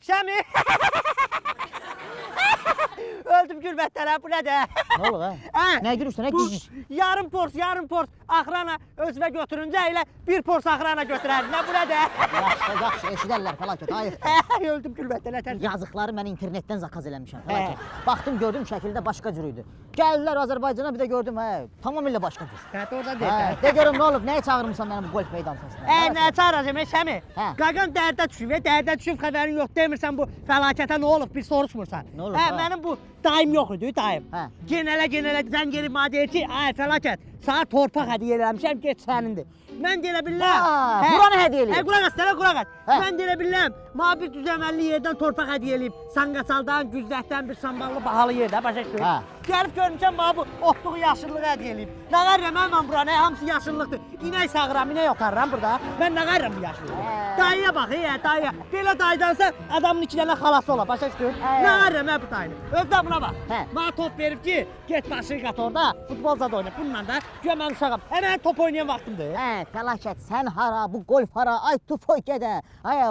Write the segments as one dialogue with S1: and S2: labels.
S1: Şəmi! Öldüm gülməkdən, bu nədir?
S2: Nə olur ha? Nə gülürsən?
S1: Bu yarım pors axrana özünə götürüncə elə bir pors axrana götürər. Nə bu nədir?
S2: Yaxşı, eşidərlər fəlakət, ayıq.
S1: Öldüm gülməkdən, nətər?
S2: Yazıqları mən internetten zakaz eləmişəm, fəlakət. Baxdım, gördüm şəkildə başqa cür idi. Gəldiler Azərbaycana, bir də gördüm, tamamilə başqa cür.
S1: Oradan deyil.
S2: De görüm, nə olub, nəyə çağırmışsan mənim bu golf meydansasına?
S1: Nə çağıracam, Şəmi? Qaqan dərdə düşüb, xəbərin yox, demirsən bu fəlakətə nə olub, bir soruşmursan.
S2: Nə olub?
S1: Mənim bu dayım yox idi, dayım. Genələ zəng gelib mənə deyir ki, fəlakət, sana torpaq hədiyyə eləmişəm, get sənindir. Mən deyə bilirəm.
S2: Buranı hədiyyə eləyib.
S1: Qulaq as. Mən deyə bilirəm, mənə bir düzəməlli yerdən torpaq hədiyyə eləyib. Sanqasaldan, Güzdəkdən bir samballı bahalı yerdə, başa düşdün? Gəlib görmüşəm, mənə bu otluğu yaşıllığı hədiyyə eləyib. Nə qarıram mən buranı, hamısı yaşıllıqdır. İnək sağıram, inək otarıram burada. Mən nə qarıram bu yaşıllığı? Dayıya bax, dayıya. Belə dayıdansa adamın iki dənə xalası olar, başa düşdün? Nə qarıram bu dayını? Özdə buna bax. Mənə top verib ki, get başını qat orada, futbolda da oyna. Bununla da güya mən uşağım. Mən top oynayan vaxtımdır.
S2: Fəlakət, sən hara, bu golf hara, ay tufoy gedə.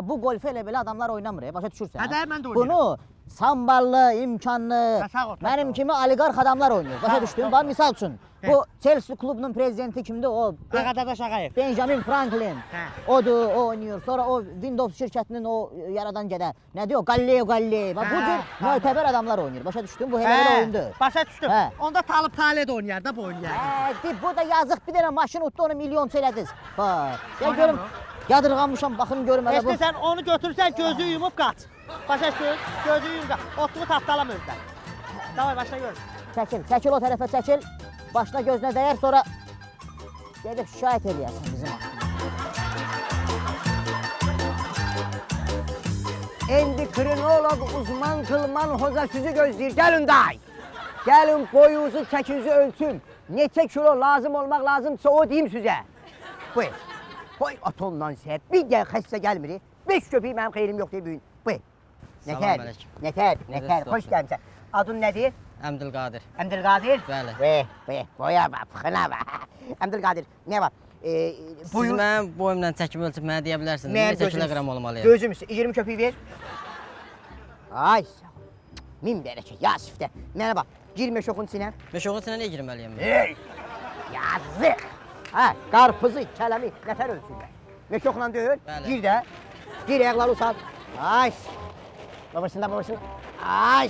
S2: Bu golf elə belə adamlar oynamır, başa düşürsən?
S1: Mən də oynayıram.
S2: Bunu samballı, imkanlı, mənim kimi oligarx adamlar oynuyor. Başa düşdün? Bax, misal üçün, bu Chelsea klubunun prezidenti kimdir? O
S1: Ağadadaş Ağayev.
S2: Benjamin Franklin. Odur, o oynuyor. Sonra o Windows şirkətinin o yaradan gedə. Nə deyir o? Galileo Galilei. Bax, bu cür mötəbər adamlar oynayır. Başa düşdün? Bu elə oyundur.
S1: Başa düşdüm. Onda Talib Talib də oynayar da bu oynayar.
S2: Bu da yazıq bir dənə maşın utdu, onu milyonçu elədiniz. Bax, gəl görüm. Yadırğanmışam, baxın görüm elə bu.
S1: Heç sən onu götürsən, gözü yumub qaç. Başa düşdün? Gözü yumub qaç. Otluğu tapdalam özdən. Davay, başla görün.
S2: Çəkil o tərəfə çəkil. Başına gözünə dəyər, sonra gedib şikayət eləyərsən bizim haqqında.
S3: Endokrinoloq uzman Kılman Hoca sizi gözləyir. Gəlin day. Gəlin boyunuzu, çəkinizi ölçün. Neçə kilo lazım olmaq lazımsa o deyim sizə. Buyur. Qoy atondan səhət. Bir gəl xəstə gəlmir. 5 köpək mənim xeyrim yox deyə büyün. Buyur. Nətər, xoş gəlmişsən. Adın nədir?
S4: Əbdülqadir.
S3: Əbdülqadir?
S4: Bəli.
S3: Boya bax, fıxına bax. Əbdülqadir, nə var?
S4: Siz mənim boyumla çəkim ölçüb mənə deyə bilərsiniz. Neçə kiloqram olmalıyam?
S3: Gözüm 20 köpək ver. Ay sağ ol. Min bərəkət, Yasifdə. Mənə bax, gir meşoxun sinə.
S4: Meşoxun sinə niyə girməliyəm?
S3: Yazıq. Qarpızı, kələmi, nətər ölçürlər. Meşoxla döyür, gir də. Gir, ayaqları usat. Ay. Babasında. Ay.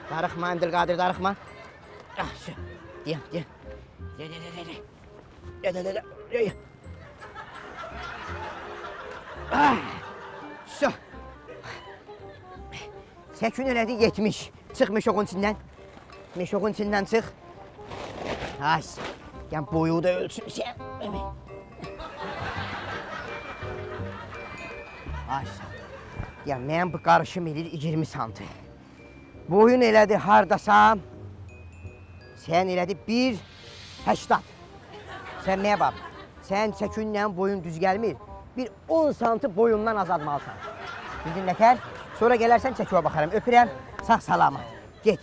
S3: Darıxma, Əbdülqadir, darıxma. Deyəm. Şu. Səkün elədi 70. Çıx meşoxun içindən. Meşoxun içindən çıx. Ay. Yəni boyu da ölçün sən. Ay. Yəni mən bu qarışım edir 20 santı. Boyun elədi hardasam. Sən elədi 1.80. Sən nəyə bax? Sən çəkinlə boyun düz gəlmir. Bir 10 santı boyundan azalmalısan. Bildin nətər? Sonra gələrsən çəkiyə baxaram. Öpürəm, sağ salamat. Get.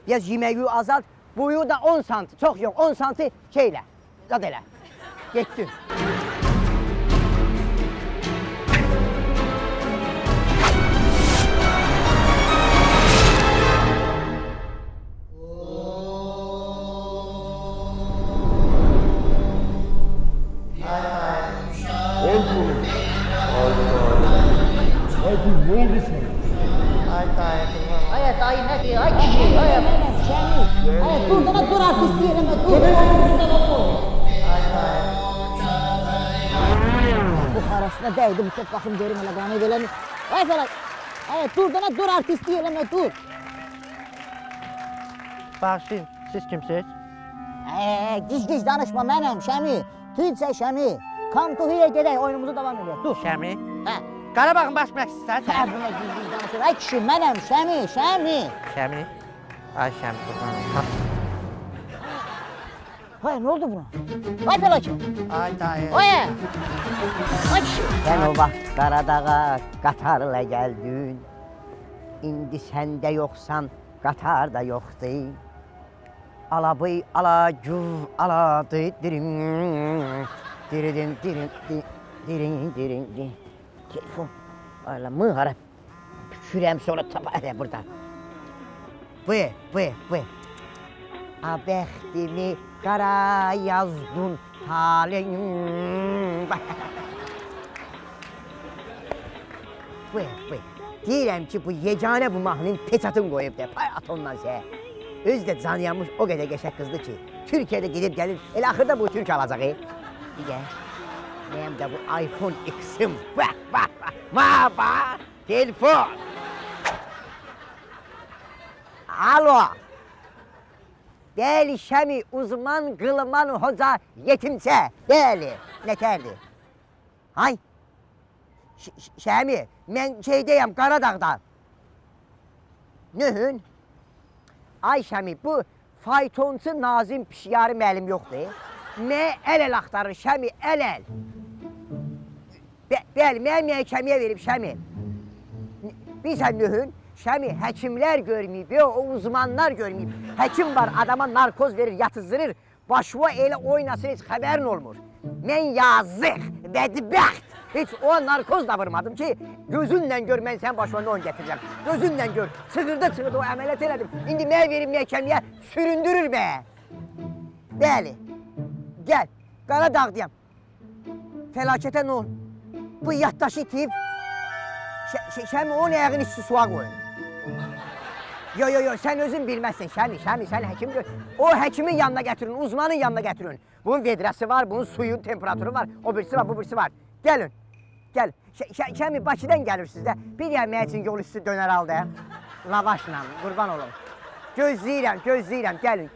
S3: Biraz yeməyi azalt. Boyu da 10 santı. Çox yox, 10 santı şeylə. Zad elə. Getdin.
S2: Ay dayı nə deyir? Ay kişi, ay durdana dur artist deyirəm, dur. Bu harasına dəydi, bu top baxım görüm elə qanı verəni. Ay fəlak, durdana dur artist deyirəm, dur.
S1: Bağışlayın, siz kimsiniz?
S2: Gic danışma mənəm, Şəmi. Tüycə Şəmi. Come to here gedək, oyunumuzu davam edək. Dur.
S1: Şəmi? Qarabağın baş məqsədsən?
S2: Sən buna gic danışır. Ay kişi, mənəm, Şəmi.
S1: Şəmi? Ay Şəmi, qurban.
S2: Ay, nə oldu buna? Ay fəlakət.
S1: Ay dayı.
S2: Ay kişi.
S3: Sən o vaxt Qaradağa qatarla gəldin. İndi sən də yoxsan, qatar da yoxdur. Alabıy, alacuv, aladı, dirim. Dirin. Telefon. Ayla mı harap. Kürəm sonra tapa elə burada. Bu. A bəxtimi qara yazdın taleyim. Bu. Deyirəm ki, bu yeganə bu mahnının peçatını qoyub da, pay at ondan sə. Özü də canıyanmış o qədər qəşəng qızdı ki, Türkiyədə gedib gəlir, elə axırda bu Türk alacaq. Bir də, mənim də bu iPhone X-im, bax, telefon. Alo. Bəli, Şəmi, uzman, qılman, hoca, yetimsə. Bəli, nətərdir? Hay. Şəmi, mən şeydəyəm, Qaradağda. Nöhün? Ay Şəmi, bu faytonçu Nazim Pişiyarı müəllim yoxdur. Mən əl-əl axtarır, Şəmi, əl-əl. Bəli, mən məhkəməyə verib, Şəmi. Bilsən nöhün? Şəmi, həkimlər görməyib, o uzmanlar görməyib. Həkim var, adama narkoz verir, yatızdırır. Başıva elə oynasın, heç xəbərin olmur. Mən yazıq, bədbəxt. Heç o narkoz da vurmadım ki, gözünlə gör, mən sənin başına on gətirəcəm. Gözünlə gör, çığırdı o əməliyyat elədim. İndi mən verim məhkəməyə, süründürür bə. Bəli, gəl, Qaradağdayam. Fəlakətə nə ol? Bu yaddaşı itib, Şəmi onun ayağını üstü suya qoyun. Yo, sən özün bilməzsən, Şəmi, sən həkim gör. O həkimin yanına gətirin, uzmanın yanına gətirin. Bunun vedrası var, bunun suyun temperaturu var, o birisi var, bu birisi var. Gəlin, gəl. Şəmi, Bakıdan gəlirsiniz də, bir yemək üçün yol üstü dönər aldı. Lavaşla, qurban olum. Gözləyirəm, gəlin.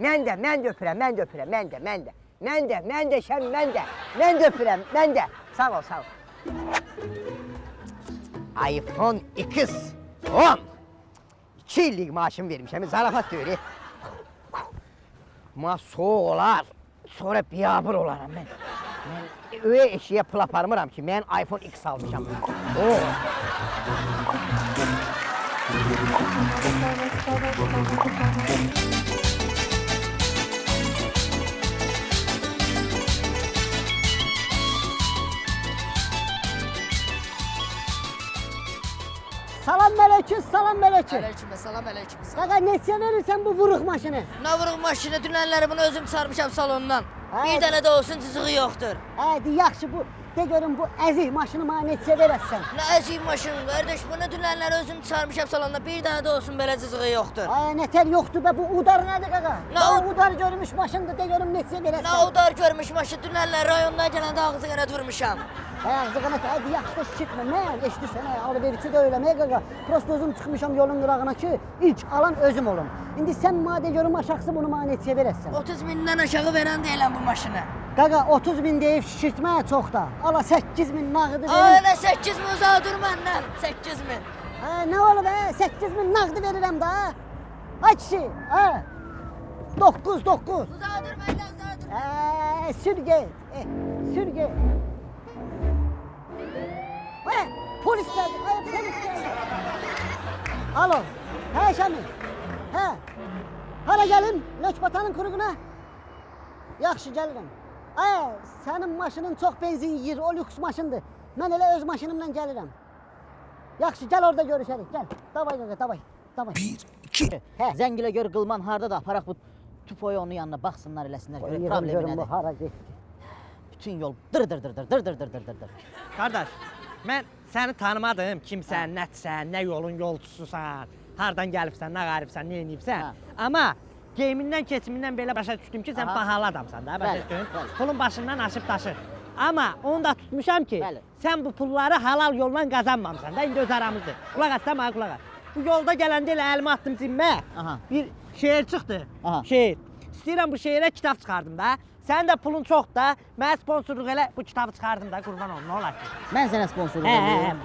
S3: Mən də öpürəm, mən də, Şəmi, mən də öpürəm, mən də. Sağ ol. iPhone X 10. 2 illik maaşımı vermişəm, zarafat deyir. Ma soğuk olar, sonra biyabır olaram mən. Mən öyle eşiyə pul aparmıram ki, mən iPhone X almışam.
S1: Salam mələküm.
S4: Salam aleyküm.
S1: Qaqa, neçə verirsən bu vuruq maşını?
S4: Ne vuruq maşını, dünənləri bunu özüm sarmışam salondan. Bir dənə də olsun cızığı yoxdur.
S1: Hadi, yaxşı bu. De görüm bu əzik maşını mənə neçə verəsən?
S4: Ne əziyim maşın kardeş, bunu dünənləri özüm sarmışam salondan. Bir dənə də olsun belə cızığı yoxdur.
S1: Nətər yoxdur be, bu udar nədir qaqa?
S4: Nə
S1: udar görmüş maşındır, de görüm neçə verəsən?
S4: Ne udar görmüş maşın, dünənlər rayondan gələndə ağzı qənət vurmuşam.
S1: Ağzı qanat, hadi yaxşı da şişitmə, mən eşidirsən, alverçi də eləməyə qaqa. Prosto özüm çıxmışam yolun qırağına ki, ilk alan özüm olum. İndi sən mənə de görüm aşağısı bunu mənə neçə verəsən?
S4: 30 mindən aşağı verən deyiləm bu maşını.
S1: Qaqa, 30 bin deyib şişirtməyə çox da. Ala 8 bin nağdı verim.
S4: Nə 8 min uzağa dur məndən, 8 min.
S1: Nə olub 8 bin nağdı verirəm da. Ay kişi, 9.
S4: Uzağa dur məndən, uzağa dur.
S1: Sür get, sür get. Polis gəldi, polis gəldi. Alo, Şəmi, hara gəlim, Lökbatanın kuruğuna? Yaxşı, gəlirəm. Sənin maşının çox benzin yiyir, o lüks maşındır. Mən elə öz maşınımla gəlirəm. Yaxşı, gəl orada görüşərik, gəl. Davay qaqa, davay.
S2: 1, 2. Zəngilə gör qılman harda da aparaq bu tüpoyu onun yanına baxsınlar, eləsinlər, görək problemi
S1: Görüm bu
S2: nədir.
S1: hara getdi.
S2: Bütün yol dır.
S1: Qardaş, mən səni tanımadım, kimsən, nətsən, nə yolun yolçususan, hardan gəlibsən, nə qaribsən, nə eləyibsən. Amma geyimindən, keçimindən belə başa düşdüm ki, sən bahalı adamsan da, başa düşdün? Pulun başından aşıb daşır. Amma onu da tutmuşam ki, sən bu pulları halal yolla qazanmamısan da, indi öz aramızdır. Qulaq as, mənə qulaq as. Bu yolda gələndə elə əlimi atdım cimə, bir şeir çıxdı, şeir. İstəyirəm bu şeirə kitab çıxardım da. Sənin də pulun çox da, mənə sponsorluq elə bu kitabı çıxardım da, qurban olun, nə olar ki?
S2: Mən sənə sponsorluq edirəm.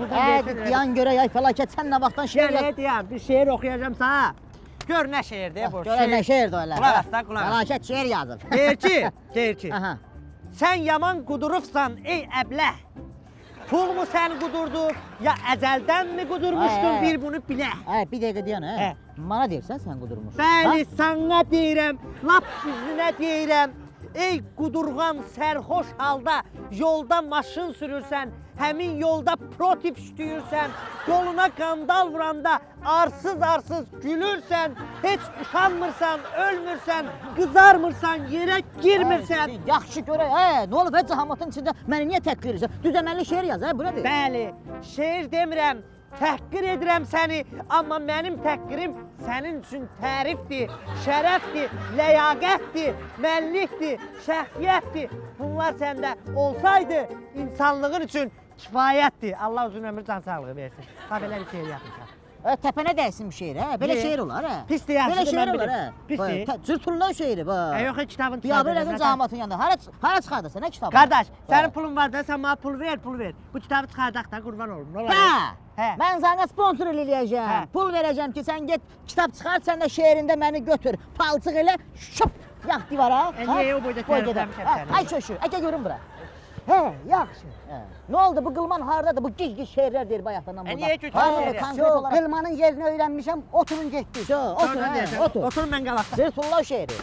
S2: Diyan görə yay fəlakət, sən nə vaxtdan şeir yaz.
S1: Deyəm, bir şeir oxuyacam sana. Gör nə şeirdir bu.
S2: Gör nə şeirdir o elə.
S1: Qulaq as da, qulaq as.
S2: Fəlakət şeir yazıb.
S1: Deyir ki, sən yaman qudurubsan ey əbləh. Pul mu sən qudurdub, ya əzəldənmi qudurmuşdun bir bunu bilə?
S2: Bir dəqiqə deyən, Mana deyirsən sən qudurmuşsun.
S1: Bəli, sana deyirəm, lap üzünə deyirəm. Ey qudurğan sərxoş halda yolda maşın sürürsən, həmin yolda protip şütüyürsən, yoluna qandal vuranda arsız gülürsən, heç utanmırsan, ölmürsən, qızarmırsan, yerə girmirsən.
S2: Yaxşı görək, nə olub cəhamatın içində məni niyə təhqir edirsən? Düz əməlli şeir yaz, buradır.
S1: Bəli, şeir demirəm, təhqir edirəm səni, amma mənim təhqirim sənin üçün tərifdir, şərəfdir, ləyaqətdir, mənlikdir, şəxsiyyətdir. Bunlar səndə olsaydı insanlığın üçün kifayətdir. Allah uzun ömür, can sağlığı versin. Ha, belə bir şeir yapmışam.
S2: Təpənə dəysin bir şeir, belə şeir olar,
S1: Pisdir, yaxşıdır,
S2: belə şeir
S1: mən
S2: olar,
S1: bilirəm. Pisdir.
S2: Cırtullan şeiri,
S1: Yox, kitabın
S2: Biabır edin cəhamatın yanında. Hara çıxardırsan, nə kitabı?
S1: Qardaş, sənin pulun var da, sən mənə pul ver. Bu kitabı çıxardaq da, qurban olum.
S2: Mən sənə sponsor eləyəcəm. Pul verəcəm ki, sən get kitab çıxart, sən də şeirində məni götür. Palçıq elə, şop, yax divara.
S1: Niyə o boyda tərəfləmişəm səni?
S2: Ay köşü, əgə görün bura. Yaxşı. Nə oldu, bu qılman hardadır? Bu giz şeirlər deyir bayaqdan burada.
S1: Niyə götürürsən?
S2: Qılmanın yerini öyrənmişəm, oturun getdik. Otur.
S1: Oturun mən qalaqda.
S2: Zirtullah şeiri.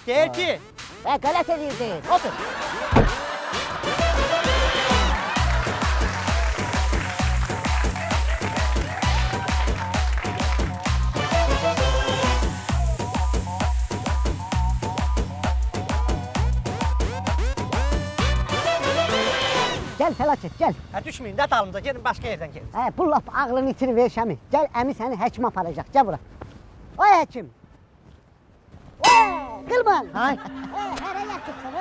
S1: Deyir ki,
S2: Qələt edir deyir, otur.
S5: Gəl fəlakət, gəl.
S1: düşməyin də dalımıza, gelin başqa yerdən gelin.
S5: Bu laf ağlını itirir ver Şəmi. Gəl, əmi səni həkimə aparacaq, gəl bura. Ay həkim. Qılman. Hərə yatırsan,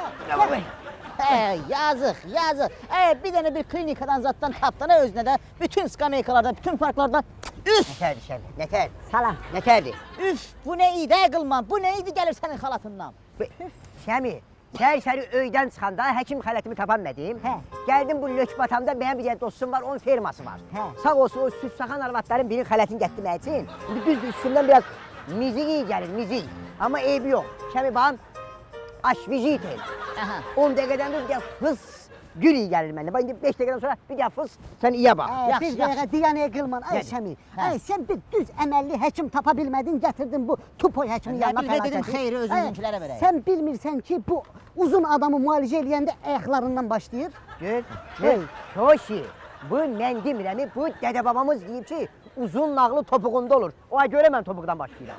S2: Yazıq. Bir dənə bir klinikadan zatdan tapdana özünə də bütün skameykalarda, bütün parklarda
S3: Nətərdir Şəmi, nətər?
S5: Salam.
S3: Nətərdir?
S2: üf, bu nə idi qılman, bu nə idi gəlir sənin xalatından.
S3: Şəmi, səhər öydən çıxanda həkim xələtimi tapanmadım. Gəldim bu Lökbatamda mənim bir dənə dostum var, onun ferması var. Sağ olsun o süt saxan arvadların birinin xələtini gətirmək üçün. İndi düzdür, üstündən biraz mizik iyi gəlir, mizik. Amma eybi yox. Şəmi bağım, aşvijit el. 10 dəqiqədən bir dəqiqə fıs, gül iyi gəlir mənə. Bax indi 5 dəqiqədən sonra bir dəqiqə fıs, sən iyə bax.
S5: Bir dəqiqə diyanəyə qılman. Ay Şəmi, sən bir düz əməlli həkim tapa bilmədin, gətirdin bu tupoy həkimin yanına
S2: Nə dedim xeyri özünüzünkilərə verək.
S5: Sən bilmirsən ki, bu uzun adamı müalicə eləyəndə ayaqlarından başlayır.
S3: Gör, Şoşi, bu mən demirəm, bu dədə babamız deyib ki, uzun nağlı topuğunda olur. Ona görə mən topuqdan başlayıram.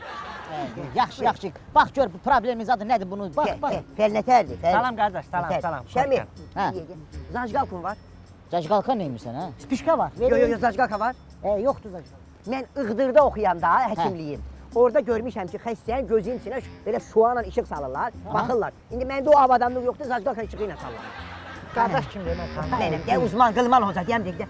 S2: Yaxşı. Bax gör bu problemimiz adı nədir bunu? Bax.
S3: Fel nətərdir?
S1: Salam qardaş, salam.
S3: Şəmi,
S2: Zacqalkan
S3: var.
S2: Zacqalkan neymişsən, hə?
S5: Spişka var.
S3: Yox, zacqalka var.
S5: Yoxdur zacqalka.
S3: Mən Iğdırda oxuyanda həkimliyim. Orada görmüşəm ki, xəstənin gözünün içinə belə şuanla işıq salırlar, baxırlar. İndi məndə o avadanlıq yoxdur, zacqalkan işığı ilə salırlar.
S1: Qardaş kimdir mən tanımıram.
S3: Mənim də uzman qılman hoca deyəm dəqiqə.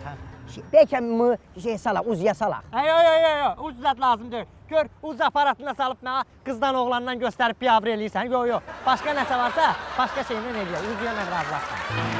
S3: Bəlkə salaq, uzuya salaq.
S1: Yox, uz zat lazım deyil. Gör, uz aparatına salıb mənə qızdan oğlandan göstərib biabır eləyirsən. Yox. Başqa nəsə varsa, başqa şeylə eləyək. Uzuya mən razılaşdım.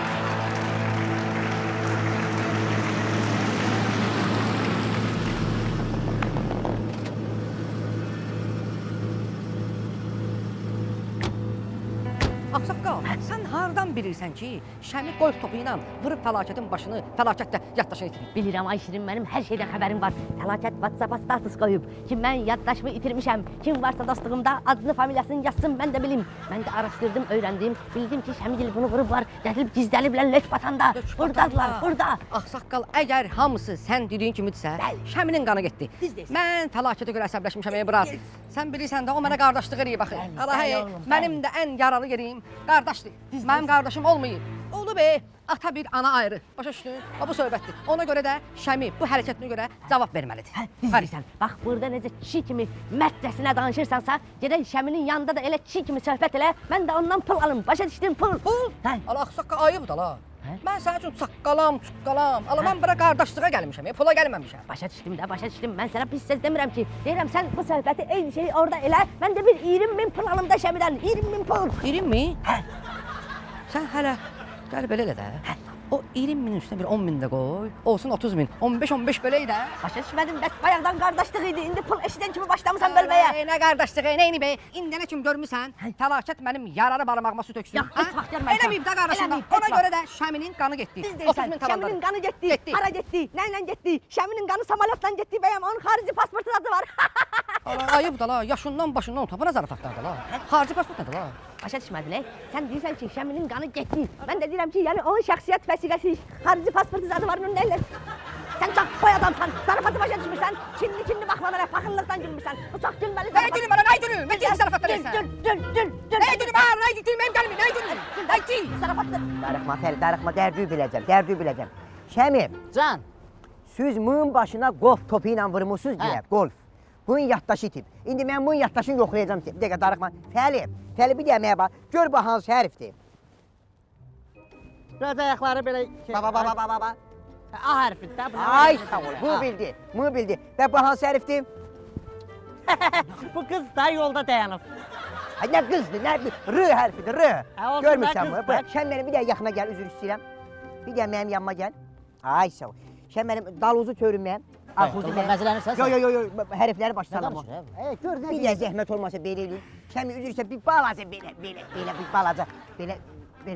S6: Ağsaqqal, sən hardan bilirsən ki, Şəmi qolf topu ilə vurub fəlakətin başını fəlakətdə yaddaşını itirib?
S7: Bilirəm ay Şirin, mənim hər şeydən xəbərim var. Fəlakət WhatsApp-a status qoyub ki, mən yaddaşımı itirmişəm. Kim varsa dostluğumda adını, familiyasını yazsın, mən də bilim. Mən də araşdırdım, öyrəndim. Bildim ki, Şəmigil bunu vurublar, gətirib gizləliblər Lökbatanda. Buradadılar, burada.
S6: Ağsaqqal, əgər hamısı sən dediyin kimidirsə, Şəminin qanı getdi. Mən fəlakətə görə əsəbləşmişəm, Brat. Sən bilirsən də o mənə qardaşlıq eləyib baxır. Mənim də ən yaralı yerim qardaşdır. Mənim qardaşım olmayıb. Oldu be, ata bir ana ayrı. Başa düşdün? Bu söhbətdir. Ona görə də Şəmi bu hərəkətinə görə cavab verməlidir.
S7: Bilirsən, bax burada necə kişi kimi mərtcəsinə danışırsansa, gedək Şəminin yanında da elə kişi kimi söhbət elə, mən də ondan pul alım. Başa düşdün, pul.
S6: Allah ağsaqqal ayıbdır la. Mən sənin üçün çaqqalam. Allah mən bura qardaşlığa gəlmişəm, pula gəlməmişəm.
S7: Başa düşdüm. Mən sənə pis söz demirəm ki. Deyirəm sən bu söhbəti eyni şeyi orada elə, mən də bir 20.000 pul alım da Şəmidən. 20.000 pul.
S6: 20.000? Sən hələ gəl belə elə də. O 20.000 üstünə bir 10.000 də qoy. Olsun 30.000. 15 belə idi.
S7: Başa düşmədim, bəs bayaqdan qardaşlıq idi. İndi pul eşidən kimi başlamısan bölməyə.
S6: Nə qardaşlığı, neyini be? İndi nə kimi görmüsən? Fəlakət mənim yararı barmağıma su töksün.
S7: Yox, heç vaxt görməmişəm.
S6: Eləməyib də qardaşımdan. Ona görə də Şəminin qanı getdi.
S7: Siz deyirsən, Şəminin qanı getdi. Hara getdi? Nəylə getdi? Şəminin qanı samolyotla getdi bəyəm. Onun xarici pasportu adı var.
S6: ayıb da la, yaşından başından utapana zarafatlar da la. Xarici pasport nədir la?
S7: Başa düşmədin, sən deyirsən ki, Şəminin qanı getdi. Mən də deyirəm ki, yəni onun şəxsiyyət vəsiqəsi, xarici pasportu zadı var, onun nəylə? Sən çox boy adamsan, zarafatı başa düşmürsən, kinli baxma mənə, paxıllıqdan gülmürsən. Bu çox gülməli
S6: Nə
S7: zarafat.
S6: gülüm mənə, nə gülüm? Nə gülüm zarafatlar esən?
S7: Dül.
S6: Nə gülüm ha, nə gülüm, mənim gəlmir, nə gülüm? Nə gülüm?
S7: Zarafatlı.
S3: Darıxma Fərid, darıxma, dərdi biləcəm. Şəmi,
S2: Can,
S3: siz mığın başına golf topu ilə vurmusunuz deyə, golf. Bunun yaddaşı itib. İndi mən bunun yaddaşını yoxlayacağım. Bir dəqiqə darıxma. Fəli bir dəqiqə bax. Gör bax hansı hərfdir.
S1: Biraz ayaqları belə...
S3: Baba.
S1: A hərfidir də.
S3: Ay sağ ol. Bunu bildi. Və bu hansı hərfdir?
S1: Bu qız da yolda dayanıb.
S3: Ay, nə qızdır, nə R hərfidir, R.
S1: olsun,
S3: Görmürsən
S1: nə
S3: bunu?
S1: qızdır?
S3: Sən mənim bir dəqiqə yaxına gəl, üzr istəyirəm. Bir dəqiqə mənim yanıma gəl. Ay sağ ol. Sən mənim daluzu törünməyəm. Arxuzu
S2: Qızlar, məzələnirsən sən?
S3: Yo, hərfləri başlayalım.
S2: Nə danışır,
S5: Gör nə
S3: Bir də zəhmət olmasa belə eləyin. Sən üzr istəyirəm, bir balaca belə bir balaca belə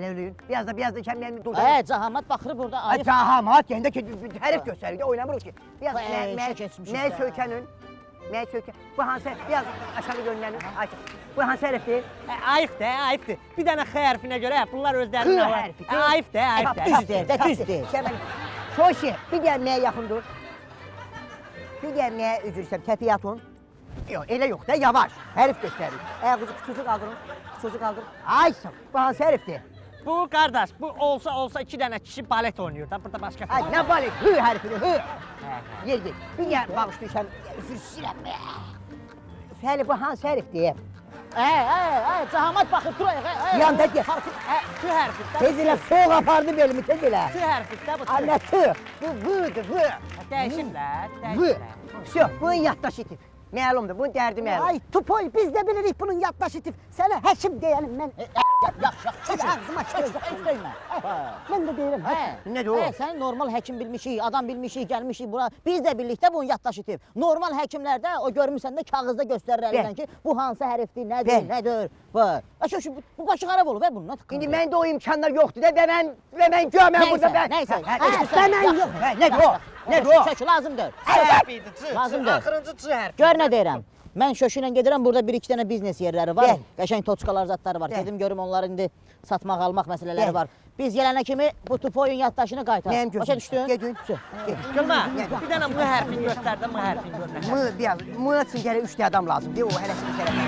S3: eləyin. Biraz da sən mənim durdurun.
S2: Cahamat baxır burada ayıb.
S3: Cahamat gəndə ki, hərf göstərir, oynamırıq ki. Biraz
S2: keçmişik
S3: mən
S2: də.
S3: söykənin. Bu hansı, biraz aşağı yönlənin. Bu hansı hərfdir?
S1: Ayıqdır. Bir dənə X hərfinə görə bunlar özlərinin
S3: X
S1: var.
S3: hərfi.
S1: Ayıqdır.
S3: Düzdür. Şoşi, bir gəlməyə yaxın dur. Bir gəlməyə üzr istəyirəm, təpiyə atın. Yox, elə yox da, yavaş. Hərf göstərir. Ayağınızı küçücü qaldırın. Ay sağ, bu hansı hərfdir?
S1: Bu qardaş, bu olsa iki dənə kişi balet oynayır da. Burada başqa
S3: Ay, nə balet? Hı hərfidir, hı. Yerdir. Bir gəl, bağışlayırsan, üzr istəyirəm. Fəli, bu hansı hərfdir?
S2: Cahamat baxır, dur ayaq.
S3: Yanda gəl.
S1: Q hərfidir.
S3: Tez elə, soğuk apardı belimi, tez elə.
S1: Q hərfidir də bu.
S3: Anne tı, bu vıdır, vı.
S1: Dəyişiblər.
S3: Vı. Всё, bunun yaddaşı itib. Məlumdur, bunun dərdi məlum.
S5: Ay tupoy biz də bilirik bunun yaddaşı itif. Sənə həkim deyənim mən.
S2: Yaxşı.
S5: Ağzıma
S2: Söymə.
S5: Mən də deyirəm.
S3: Nədir o?
S2: Sən normal həkim bilmişik, adam bilmişik, gəlmişik bura. Biz də birlikdə bunun yaddaşı itib. Normal həkimlərdə o görmüsən də kağızda göstərir əlindən ki, bu hansı hərfdir, nədir. Bu başı xarab olub bunun.
S3: İndi məndə o imkanlar yoxdur da və mən görməm burada mən.
S2: Nəysə.
S3: Mən yox. Nədir o? Nədir o?
S2: Şökü lazımdır.
S1: Hərfidir.
S2: Lazımdır.
S1: Axırıncı Ç hərfi.
S2: Gör nə deyirəm. Mən şöşü ilə gedirəm, burada 1-2 dənə biznes yerləri var.
S3: Gəl.
S2: Qəşəng toçkalar, zatları var.
S3: Gəl.
S2: Gedim görüm onları indi satmaq, almaq məsələləri
S3: Gəl.
S2: var. Biz gələnə kimi bu tupoyun yaddaşını qaytar.
S3: Mənim gözüm.
S2: Başa düşdün?
S3: Gedin.
S1: Gülmə, bir dənə M hərfini göstərdim, M hərfini görmə.
S3: Mı üçün gələ 3 adam lazımdır. O hələsi bir tərəfə.